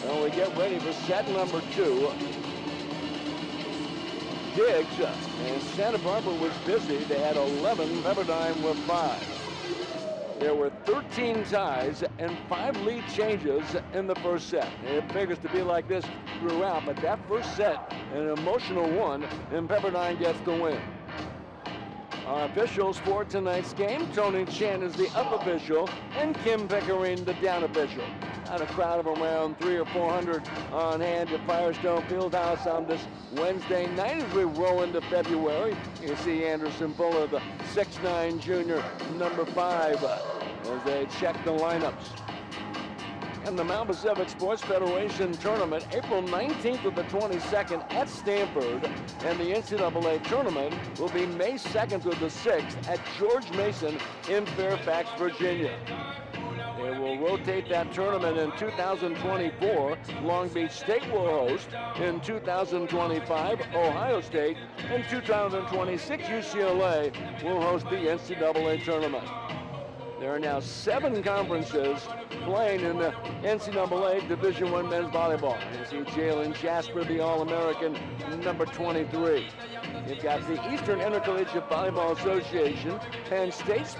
Well, we get ready for set number 2. Diggs and Santa Barbara was busy. They had 11, Pepperdine with 5. There were 13 ties and 5 lead changes in the first set. It figures to be like this throughout, but that first set, an emotional one, and Pepperdine gets the win. Our officials for tonight's game, Tony Chan is the up official, and Kim Pickering the down official. Had a crowd of around 300 or 400 on hand at Firestone Fieldhouse on this Wednesday night as we roll into February. You see Anderson Fuller, the 6'9" junior, number 5, as they check the lineups. And the Mount Pacific Sports Federation Tournament, April 19th to the 22nd at Stanford, and the NCAA Tournament will be May 2nd through the 6th at George Mason in Fairfax, Virginia. They will rotate that tournament in 2024. Long Beach State will host. In 2025, Ohio State. In 2026, UCLA will host the NCAA Tournament. There are now 7 conferences playing in the NCAA Division I men's volleyball. You see Jalen Jasper, the All-American, number 23. You've got the Eastern Intercollegiate Volleyball Association. Penn State's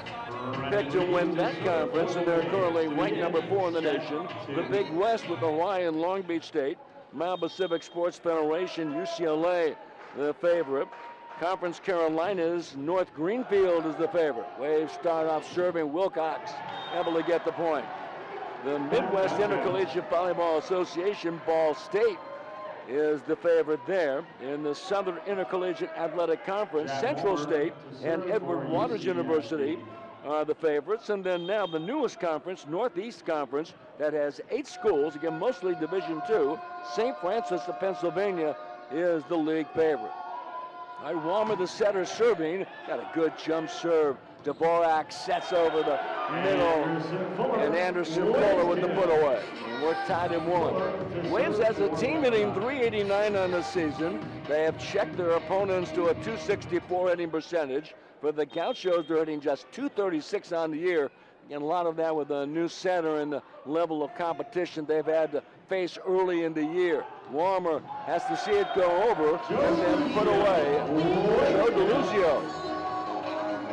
picked to win that conference, and they're currently ranked number 4 in the nation. The Big West with Hawaii and Long Beach State. Mount Pacific Sports Federation, UCLA, the favorite. Conference Carolinas, North Greenfield is the favorite. Waves start off serving. Wilcox able to get the point. The Midwest Intercollegiate Volleyball Association, Ball State, is the favorite there. In the Southern Intercollegiate Athletic Conference, Central State and Edward Waters University are the favorites. And then now the newest conference, Northeast Conference, that has 8 schools, again mostly Division II. St. Francis of Pennsylvania is the league favorite. All right, Walmer, the setter, serving. Got a good jump serve. Dvorak sets over the middle, and Anderson Fuller with the put away. And we're tied in 1. Waves as a team hitting 389 on the season. They have checked their opponents to a 264 hitting percentage. For the Gauchos, they're hitting just 236 on the year. Again, a lot of that with a new center and the level of competition they've had to face early in the year. Walmer has to see it go over and then put away. Joe DeLuzio,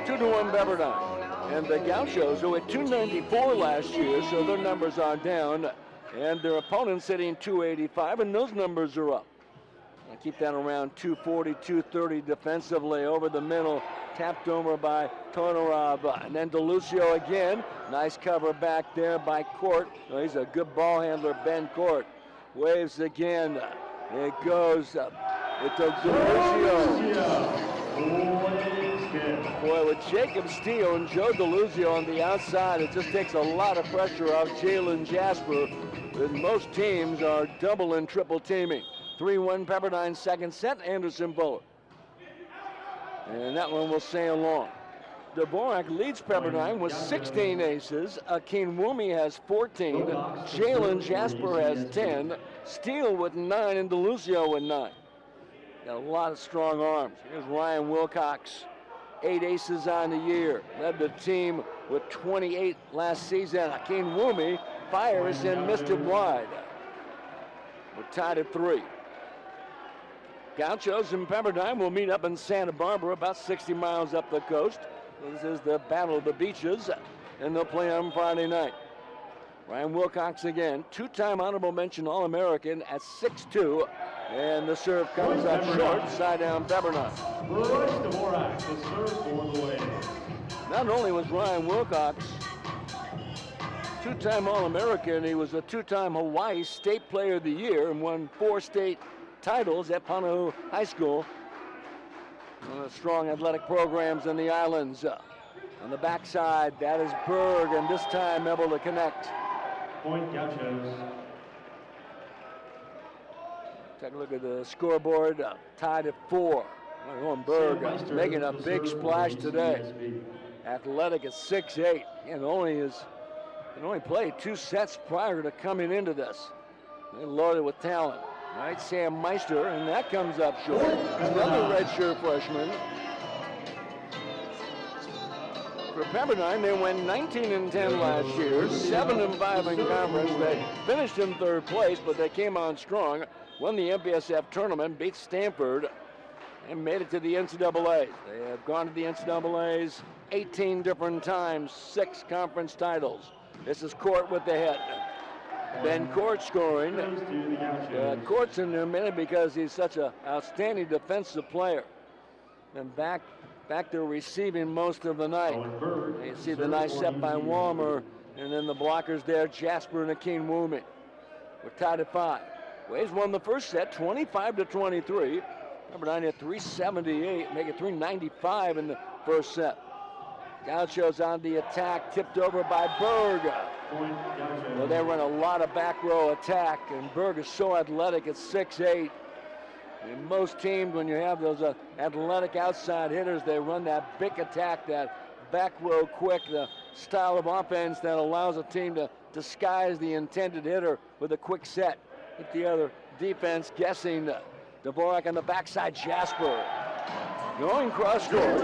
2-1 Pepperdine. And the Gauchos, who had 294 last year, so their numbers are down. And their opponents hitting 285, and those numbers are up. I keep that around 240, 230 defensively over the middle. Tapped over by Todorov, and then DeLuzio again. Nice cover back there by Court. Oh, he's a good ball handler, Ben Court. Waves again. It goes up. It's a DeLuzio. Boy, with Jacob Steele and Joe DeLuzio on the outside, it just takes a lot of pressure off Jalen Jasper. And most teams are double and triple teaming. 3-1 Pepperdine second set, Anderson Fuller. And that one will sail along. Dvorak leads Pepperdine with 16 aces. Akin Wumi has 14. Jalen Jasper has 10. Steele with 9 and DeLuzio with 9. Got a lot of strong arms. Here's Ryan Wilcox. 8 aces on the year. Led the team with 28 last season. Akin Wumi fires and missed it wide. We're tied at 3. Gauchos and Pepperdine will meet up in Santa Barbara, about 60 miles up the coast. This is the Battle of the Beaches, and they'll play on Friday night. Ryan Wilcox again, 2-time honorable mention All-American at 6'2", and the serve comes up short, side down Pepperdine. Dvorak, the serve for the way. Not only was Ryan Wilcox 2-time All-American, he was a 2-time Hawaii State Player of the Year and won 4 state titles at Panahu High School. One of the strong athletic programs in the islands. On the backside, that is Berg, and this time able to connect. Point Gauchos. Take a look at the scoreboard, tied at 4. Berg making a big splash today. Athletic at 6'8", and only played 2 sets prior to coming into this. They're loaded with talent. All right, Sam Meister, and that comes up short. Another redshirt freshman. For Pepperdine, they went 19-10 last year, 7-5 in conference. They finished in 3rd place, but they came on strong, won the MPSF tournament, beat Stanford, and made it to the NCAAs. They have gone to the NCAAs 18 different times, 6 conference titles. This is Court with the hit. Ben Court scoring. Court's in there a minute because he's such an outstanding defensive player. And back there receiving most of the night. You see the nice set by Walmer, and then the blockers there, Jasper and Akeem Woomy. We're tied at 5. Waves won the first set, 25-23. Pepperdine at 378, make it 395 in the first set. Gauchos on the attack, tipped over by Berg. Well, they run a lot of back row attack, and Berg is so athletic at 6'8". In most teams, when you have those athletic outside hitters, they run that big attack, that back row quick, the style of offense that allows a team to disguise the intended hitter with a quick set. Keep the other defense guessing. Dvorak on the backside, Jasper. Going cross court.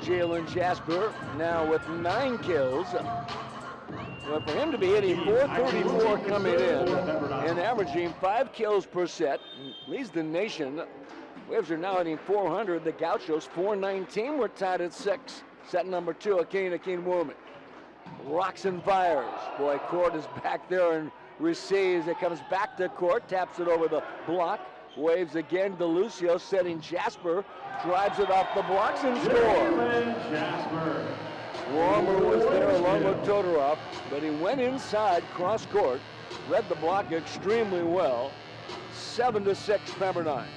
Jalen Jasper now with 9 kills. Well, for him to be hitting .434 coming in and averaging 5 kills per set, leads the nation. Waves are now hitting .400. The Gauchos .419. We're tied at 6. Set number 2, Akeem Woomy. Rocks and fires. Boy, Court is back there and receives. It comes back to Court, taps it over the block. Waves again. DeLucio setting Jasper. Drives it off the blocks and scores. Walmer was there along with Todorov, but he went inside cross court, read the block extremely well. 7-6 Pepperdine.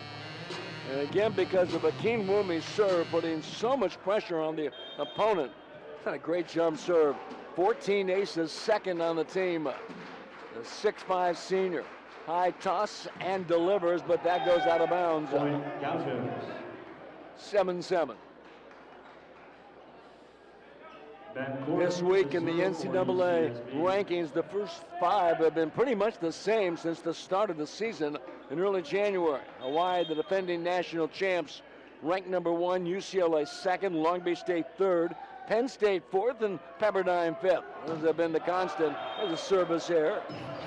And again, because of Akeem Woomy's serve, putting so much pressure on the opponent. Had a great jump serve. 14 aces, second on the team. The 6'5" senior. High toss and delivers, but that goes out of bounds. 7-7. This week in the NCAA rankings, the first 5 have been pretty much the same since the start of the season in early January. Hawaii, the defending national champs, ranked number 1, UCLA 2nd, Long Beach State 3rd, Penn State 4th, and Pepperdine 5th. Those have been the constant. There's a service here.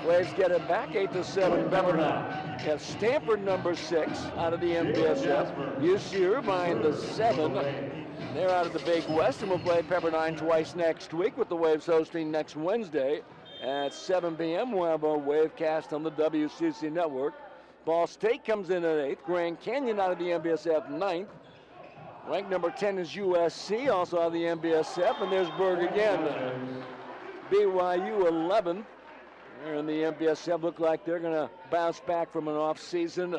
Waves get it back, 8-7 Pepperdine. Have Stanford number 6 out of the MPSF. UC Irvine the 7. They're out of the Big West, and we'll play Pepperdine twice next week, with the Waves hosting next Wednesday at 7 p.m. We'll have a Wave cast on the WCC network. Ball State comes in at 8th. Grand Canyon out of the MPSF 9th. Ranked number 10 is USC, also out of the MPSF, and there's Berg again. BYU 11th. They're in the MPSF. Look like they're going to bounce back from an off season.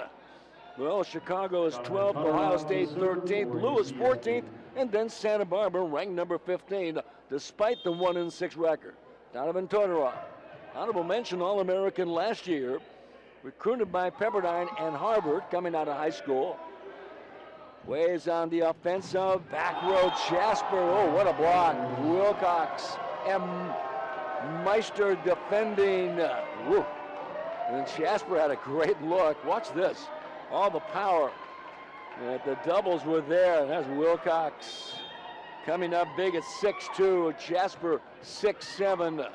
Well, Chicago is 12th, Ohio State 13th, Lewis 14th, and then Santa Barbara ranked number 15, despite the 1-6 record. Donovan Todorov, honorable mention All-American last year, recruited by Pepperdine and Harvard, coming out of high school. Waves on the offensive, back row Jasper, oh, what a block. Wilcox and Meister defending. Woo. And Jasper had a great look. Watch this. All the power. The doubles were there. That's Wilcox coming up big at 6'2". Jasper 6'7".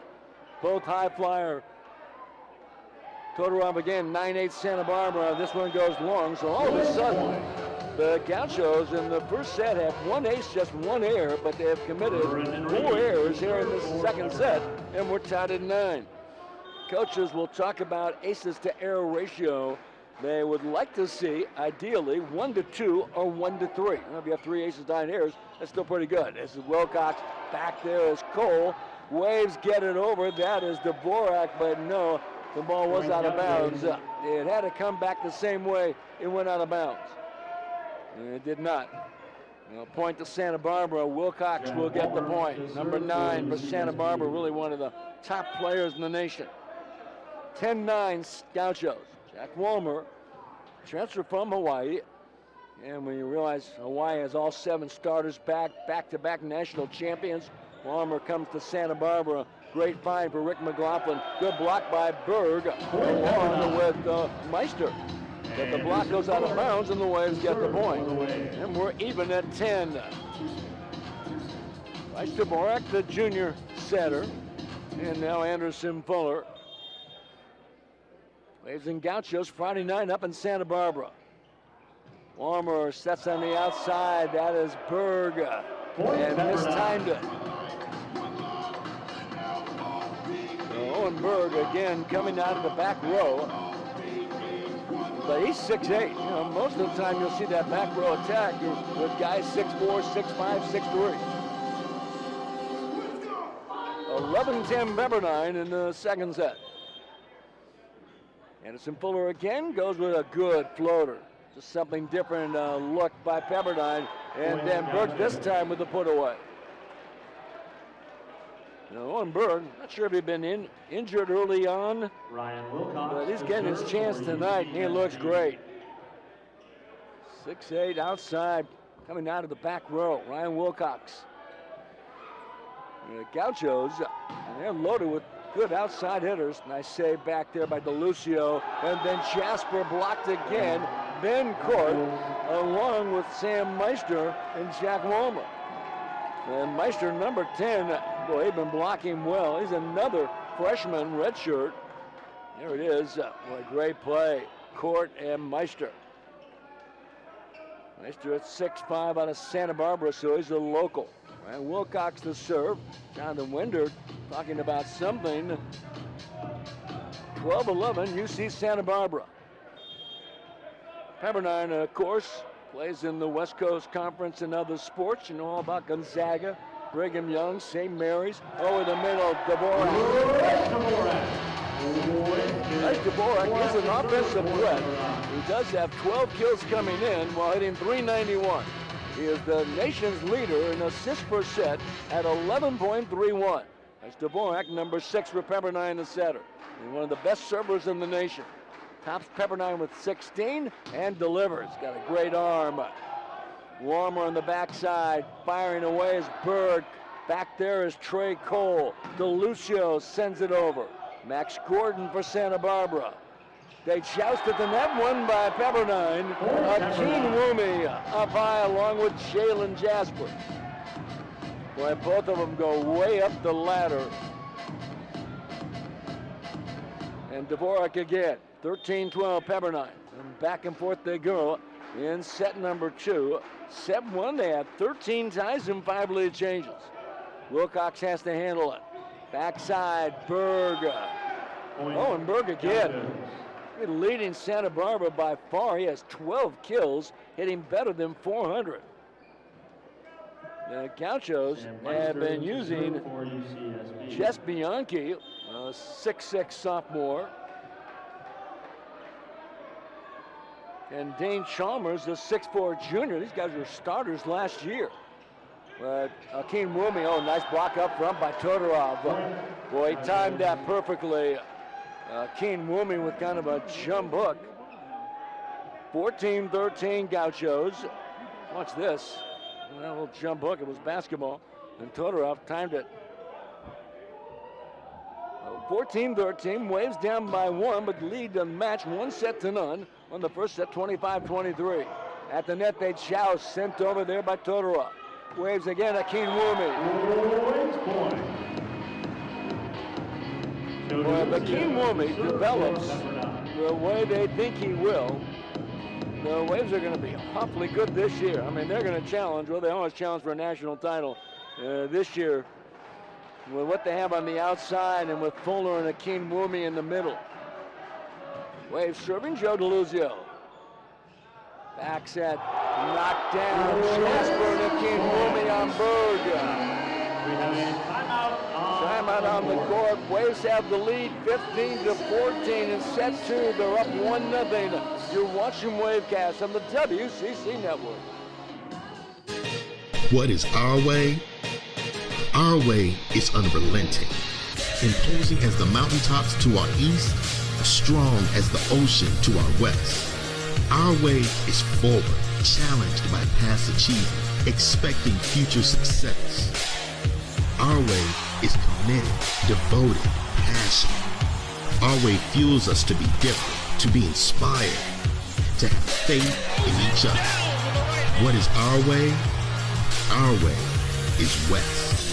Both high flyer. Todorov again, 9'8" Santa Barbara. This one goes long. So all of a sudden, the Gauchos in the first set have 1 ace, just 1 error, but they have committed 4 errors here in this second set, and we're tied at 9. Coaches will talk about aces to error ratio. They would like to see, ideally, 1-2 or 1-3. If you have 3 aces, 9 errors, that's still pretty good. This is Wilcox. Back there is Cole. Waves get it over. That is Dvorak, but no, the ball was out of bounds. It had to come back the same way it went out of bounds. And it did not. Point to Santa Barbara. Wilcox will get the point. Number 9 for Santa Barbara, really one of the top players in the nation. 10-9 Gauchos. Jack Walmer, transfer from Hawaii. And when you realize Hawaii has all 7 starters back-to-back national champions, Walmer comes to Santa Barbara. Great find for Rick McLaughlin. Good block by Berg, along with Meister. But the block goes out of bounds, and the Waves get the point. And we're even at 10. Bryce Dvorak, the junior setter. And now Anderson Fuller. Waves and Gauchos Friday night up in Santa Barbara. Warmer sets on the outside. That is Berg. And mistimed it. Owen Berg again coming out of the back row. But he's 6'8". You know, most of the time you'll see that back row attack with guys 6'4", 6'5", 6'3". 11-10 Pepperdine in the second set. Anderson Fuller again goes with a good floater. Just something different look by Pepperdine. And then Berg this time with the put away. Now, Owen Berg, not sure if he'd been injured early on, but he's getting his chance tonight, and he looks great. 6'8" outside, coming out of the back row, Ryan Wilcox. And the Gauchos, and they're loaded with good outside hitters. Nice save back there by DeLucio, and then Jasper blocked again. Ben Court, along with Sam Meister and Jack Walmer. And Meister, number 10, boy, he's been blocking well. He's another freshman redshirt. There it is. What a great play. Court and Meister. Meister at 6'5" out of Santa Barbara, so he's a local. And Wilcox to serve. Jonathan Winder talking about something. 12-11, UC Santa Barbara. Pepperdine, of course, plays in the West Coast Conference and other sports. You know all about Gonzaga, Brigham Young, St. Mary's. Oh, in the middle, Dvorak. Bryce Dvorak is an offensive threat. He does have 12 kills coming in while hitting .391. He is the nation's leader in assists per set at 11.31. Bryce Dvorak, number 6 for Pepperdine, the setter. He's one of the best servers in the nation. Tops Pepperdine with 16 and delivers. Got a great arm. Warmer on the backside, firing away is Berg. Back there is Trey Cole. DeLucio sends it over. Max Gordon for Santa Barbara. They joust at the net, won by Pepperdine. Akeem Woomy up high along with Jalen Jasper. Boy, both of them go way up the ladder. And Dvorak again. 13-12 Pepperdine. And back and forth they go in set number 2. 7-1, they have 13 ties and 5 lead changes. Wilcox has to handle it. Backside, Berg. Oh, and Berg again. Leading Santa Barbara by far. He has 12 kills, hitting better than 400. The Gauchos have been using Jess Bianchi, a 6'6" sophomore. And Dane Chalmers, the 6'4" junior. These guys were starters last year. But Akeem Woomy, oh, nice block up front by Todorov. Boy, he timed that perfectly. Akeem Woomy with kind of a jump hook. 14-13 Gauchos. Watch this. That little jump hook, it was basketball. And Todorov timed it. 14-13, Waves down by 1, but lead the match 1-0 on the first set, 25-23. At the net, they joust, sent over there by Todorov. Waves again, Akeem Woomy. Well, if Akeem Woomy develops the way they think he will, the Waves are going to be awfully good this year. I mean, they're going to challenge, well, they always challenge for a national title this year with what they have on the outside and with Fuller and Akeem Woomy in the middle. Waves serving Joe DeLuzio. Back set, knocked down. Jasper and Akeem Woomy on Berg. Timeout on the court. Waves have the lead 15-14 in set 2. They're up 1-0. You're watching Wavecast on the WCC Network. What is our way? Our way is unrelenting, imposing as the mountaintops to our east, strong as the ocean to our west. Our way is forward, challenged by past achievement, expecting future success. Our way is committed, devoted, passionate. Our way fuels us to be different, to be inspired. to have faith in each other. What is our way? Our way is West.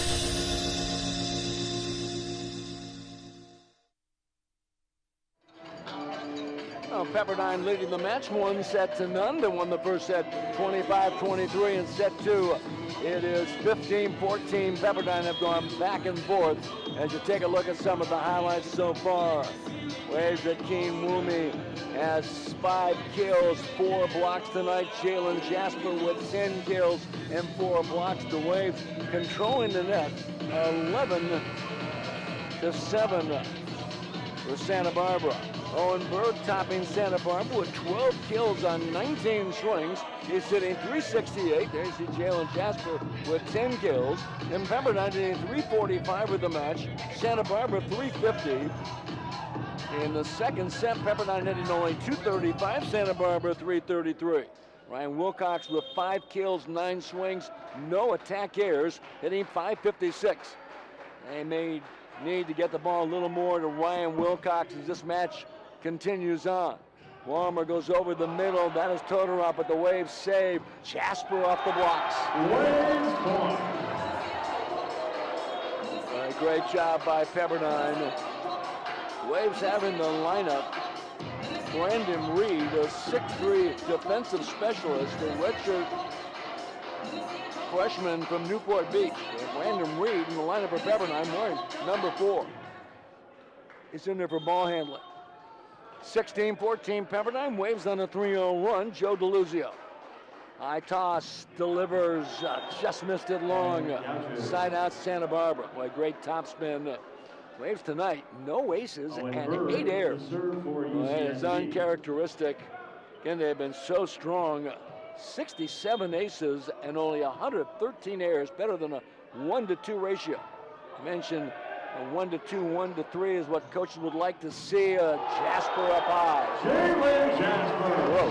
Well, Pepperdine leading the match 1-0. They won the first set 25-23 in set 2. It is 15-14. Pepperdine have gone back and forth as you take a look at some of the highlights so far. Waves that Keen Woomy has 5 kills, 4 blocks tonight. Jalen Jasper with 10 kills and 4 blocks. The Waves controlling the net 11-7 for Santa Barbara. Owen Berg topping Santa Barbara with 12 kills on 19 swings. He's hitting .368. There's Jalen Jasper with 10 kills. And Pepperdine hitting .345 with the match. Santa Barbara .350. In the second set, Pepperdine hitting only .235. Santa Barbara .333. Ryan Wilcox with 5 kills, 9 swings, no attack errors, hitting .556. They may need to get the ball a little more to Ryan Wilcox as this match continues on. Warmer goes over the middle. That is Todorov, but the Waves save. Jasper off the blocks. Waves point. Great job by Pepperdine. Waves having the lineup. Brandon Reed, a 6'3" defensive specialist, a redshirt freshman from Newport Beach. Brandon Reed in the lineup for Pepperdine wearing number 4. He's in there for ball handling. 16-14 Pepperdine. Waves on a 3-0 run. Joe DeLuzio. High toss, delivers, just missed it long. Side out Santa Barbara. Boy, great topspin. Waves tonight, no aces and 8 errors. It's uncharacteristic. Again, they've been so strong. 67 aces and only 113 errors, better than a 1-to-2 ratio. I mentioned a 1-to-2, 1-to-3 is what coaches would like to see. Jasper up high. Jalen Jasper. Whoa.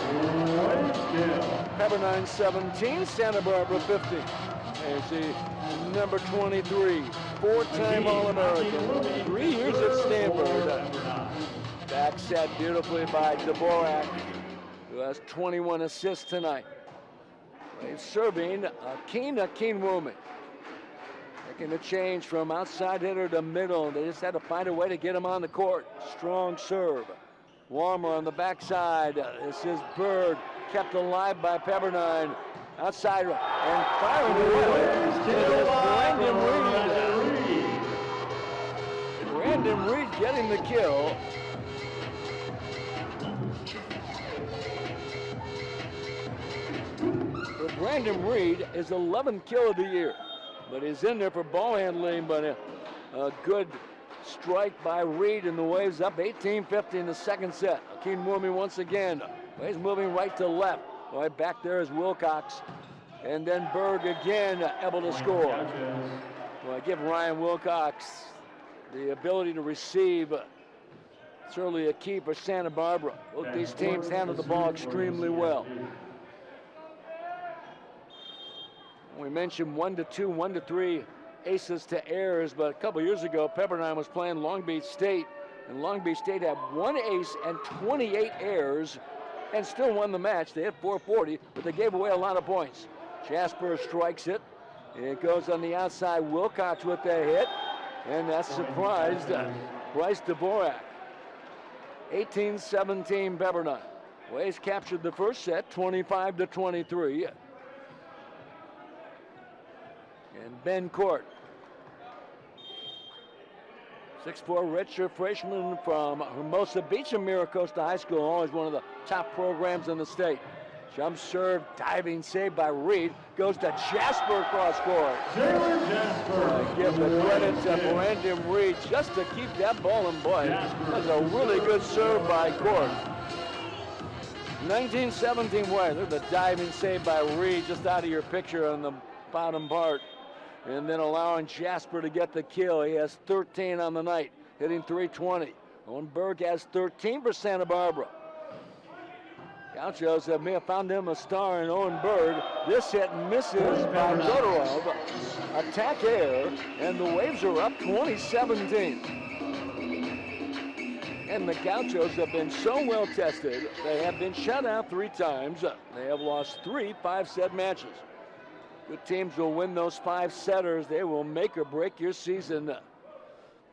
Pepperdine 17, Santa Barbara 15. There's the number 23, 4-time All-American, 3 years at Stanford. Back set beautifully by Dvorak, who has 21 assists tonight. He's serving Keen Woomy. Making the change from outside hitter to middle. They just had to find a way to get him on the court. Strong serve. Warmer on the backside. This is Bird, kept alive by Pepperdine. Outside and firing away. It is Brandon Reed getting the kill. For Brandon Reed, his 11th kill of the year. But he's in there for ball handling, but a good strike by Reed, and the Waves up 18-15 in the second set. Keen Woomy once again. Waves moving right to left. Right back there is Wilcox. And then Berg again able to score. Well, I give Ryan Wilcox the ability to receive. Certainly a key for Santa Barbara. Both these teams handle the ball extremely well. We mentioned 1-to-2, 1-to-3 aces to errors, but a couple years ago, Pepperdine was playing Long Beach State, and Long Beach State had 1 ace and 28 errors and still won the match. They hit 440, but they gave away a lot of points. Jasper strikes it. It goes on the outside. Wilcox with the hit, and that surprised Bryce Dvorak. 18-17 Pepperdine. Waves captured the first set, 25-23. And Ben Court, 6'4" redshirt freshman from Hermosa Beach and Miracosta High School, always one of the top programs in the state. Jump serve, diving save by Reed, goes to Jasper across court. Jalen Jasper. Give the credit to Brandon Reed just to keep that ball in play. That's a really good serve by Court. 19-17 White. There's the diving save by Reed just out of your picture on the bottom part. And then allowing Jasper to get the kill. He has 13 on the night, hitting .320. Owen Berg has 13 for Santa Barbara. Gauchos may have found him a star in Owen Berg. This hit misses by Todorov. Attack air, and the Waves are up 20-17. And the Gauchos have been so well tested. They have been shut out 3 times. They have lost 3 5-set matches. Good teams will win those 5 setters. They will make or break your season.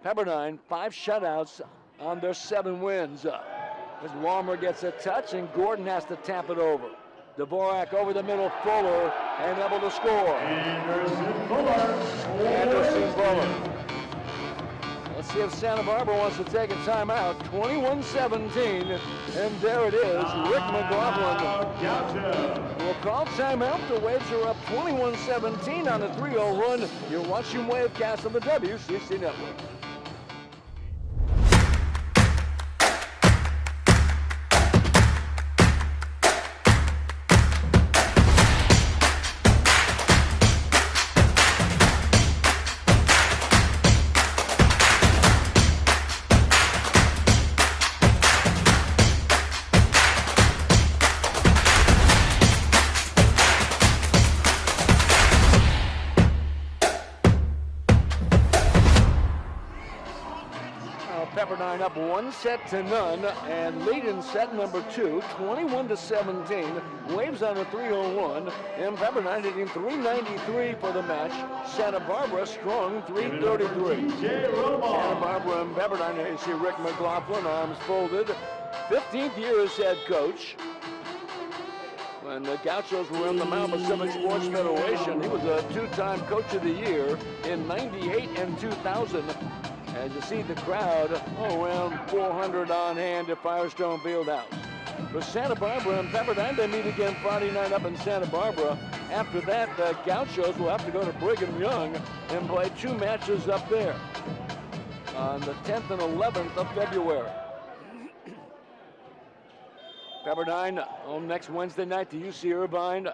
Pepperdine, 5 shutouts on their 7 wins. As Walmer gets a touch and Gordon has to tap it over. Dvorak over the middle, Fuller, and able to score. Anderson Fuller. Anderson Fuller. Let's see if Santa Barbara wants to take a timeout. 21-17, and there it is. Rick McLaughlin will call timeout. The Waves are up 21-17 on a 3-0 run. You're watching Wavecast on the WCC Network. Pepperdine up 1-0 and lead in set number 2, 21-17. Waves on a 3-0 run, and Pepperdine hitting .393 for the match. Santa Barbara strong, .333. Santa Barbara and Pepperdine. Here you see Rick McLaughlin, arms folded. 15th year as head coach. When the Gauchos were in the Mount Pacific Sports Federation, he was a 2-time Coach of the Year in '98 and 2000. As you see the crowd, around 400 on hand at Firestone Fieldhouse. For Santa Barbara and Pepperdine, they meet again Friday night up in Santa Barbara. After that, the Gauchos will have to go to Brigham Young and play 2 matches up there on the 10th and 11th of February. Pepperdine home next Wednesday night to UC Irvine.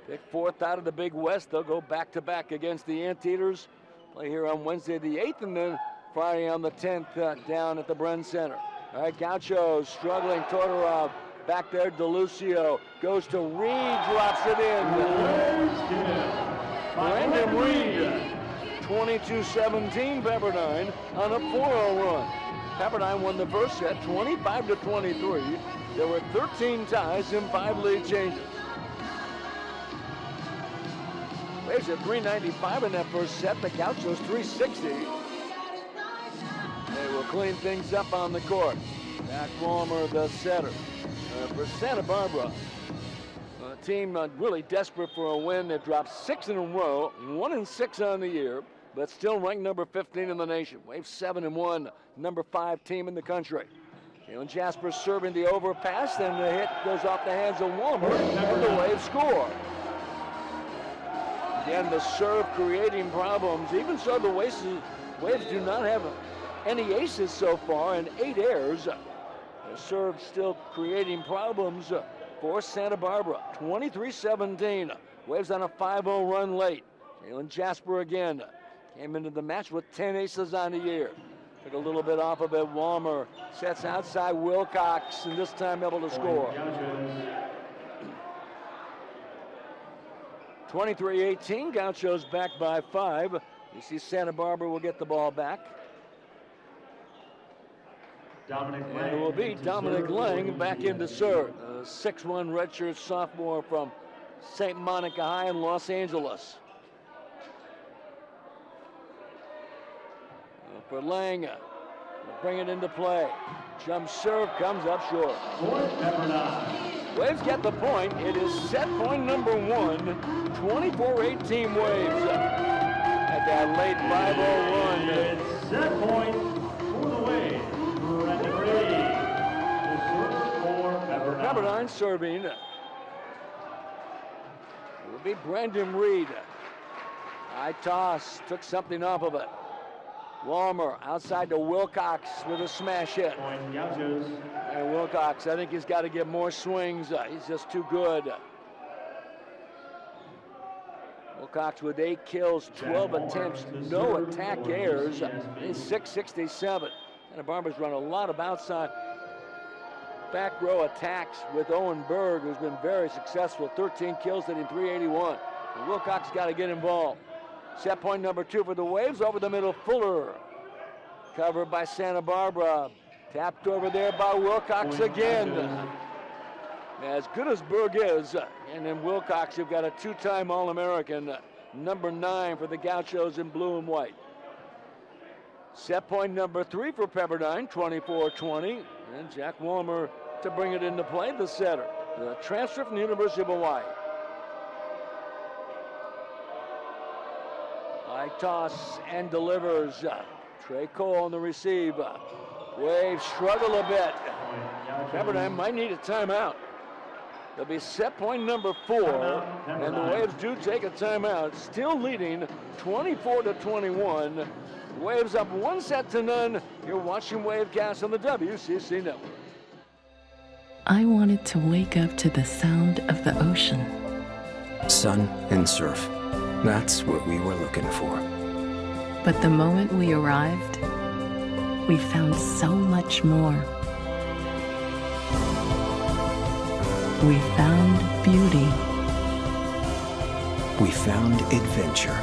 Pick 4th out of the Big West. They'll go back-to-back against the Anteaters. Play here on Wednesday the 8th, and then Friday on the 10th down at the Bren Center. All right, Gauchos struggling. Todorov back there. DeLucio goes to Reed, drops it in. Brandon Reed, 22-17 Pepperdine on a 4-0 run. Pepperdine won the first set 25-23. There were 13 ties and 5 lead changes. Waves at 395 in that first set. The Gauchos 360. They will clean things up on the court. Jack Walmer, the setter. For Santa Barbara, a team really desperate for a win. They've dropped 6 in a row, 1-6 on the year, but still ranked number 15 in the nation. Waves 7-1, number 5 team in the country. Jalen Jasper serving the overpass, and the hit goes off the hands of Walmer, and the Waves score. Again, the serve creating problems. Even so, the Waves do not have any aces so far and 8 errors. The serve still creating problems for Santa Barbara. 23-17. Waves on a 5-0 run late. Jalen Jasper again came into the match with 10 aces on the year. Took a little bit off of it. Walmer sets outside Wilcox, and this time able to score. 23-18, Gauchos back by 5. You see Santa Barbara will get the ball back. And it will be Dominic Lang back into serve. 6'1" redshirt sophomore from St. Monica High in Los Angeles. For Lang, bring it into play. Jump serve comes up short. Waves get the point. It is set point number 1. 24-18 Waves. At that late 5-0 run. It's set point for the Waves. Brandon Reed. The serve for Pepperdine. Pepperdine serving. It will be Brandon Reed. High toss. Took something off of it. Walmer outside to Wilcox with a smash hit. And Wilcox, I think he's got to get more swings. He's just too good. Wilcox with 8 kills, 12 attempts, no attack errors. He's 667. Santa Barbara's run a lot of outside back row attacks with Owen Berg, who's been very successful. 13 kills, hitting 381. And Wilcox got to get involved. Set point number 2 for the Waves. Over the middle, Fuller. Covered by Santa Barbara. Tapped over there by Wilcox again. As good as Berg is, and then Wilcox, you've got a two-time All-American, number 9 for the Gauchos in blue and white. Set point number 3 for Pepperdine, 24-20. And Jack Walmer to bring it into play, the setter, the transfer from the University of Hawaii. High toss and delivers. Trey Cole on the receive. Waves struggle a bit. Pepperdine might need a timeout. There'll be set point number 4, and the Waves do take a timeout, still leading 24-21. Waves up 1-0. You're watching Wavecast on the WCC Network. I wanted to wake up to the sound of the ocean. Sun and surf. That's what we were looking for. But the moment we arrived, we found so much more. We found beauty. We found adventure.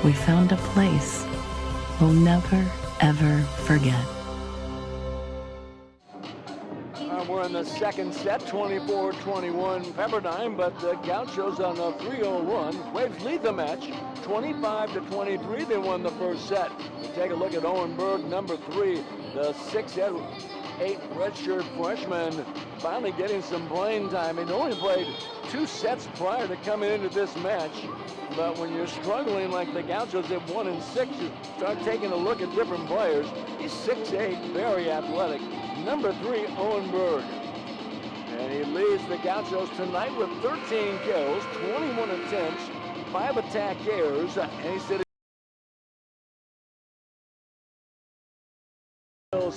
We found a place we'll never, ever forget. We're in the second set, 24-21 Pepperdine, but the Gauchos on a 3-0 run. Waves lead the match, 25-23. They won the first set. We take a look at Owen Berg, number 3, the 6'8" redshirt freshman, finally getting some playing time. He'd only played 2 sets prior to coming into this match, but when you're struggling like the Gauchos at 1 and 6, you start taking a look at different players. He's 6'8", very athletic. Number 3, Owen Berg. And he leads the Gauchos tonight with 13 kills, 21 attempts, 5 attack errors, and he's sitting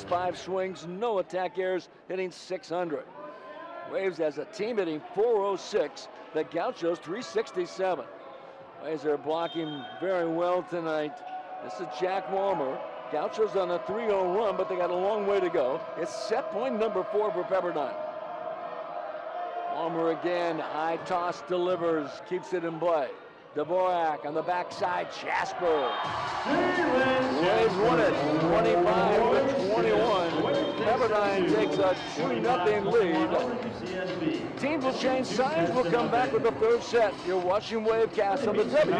5 swings, no attack errors, hitting .600. Waves as a team hitting .406, the Gauchos 367. Waves are blocking very well tonight. This is Jack Walmer. Gauchos on a 3-0 run, but they got a long way to go. It's set point number 4 for Pepperdine. Walmer again, high toss delivers, keeps it in play. Dvorak on the backside, Jasper. Waves won it, 25-21. Pepperdine takes a 2-0 lead. Teams will change sides. We'll come back with the third set. You're watching Wavecast on the W.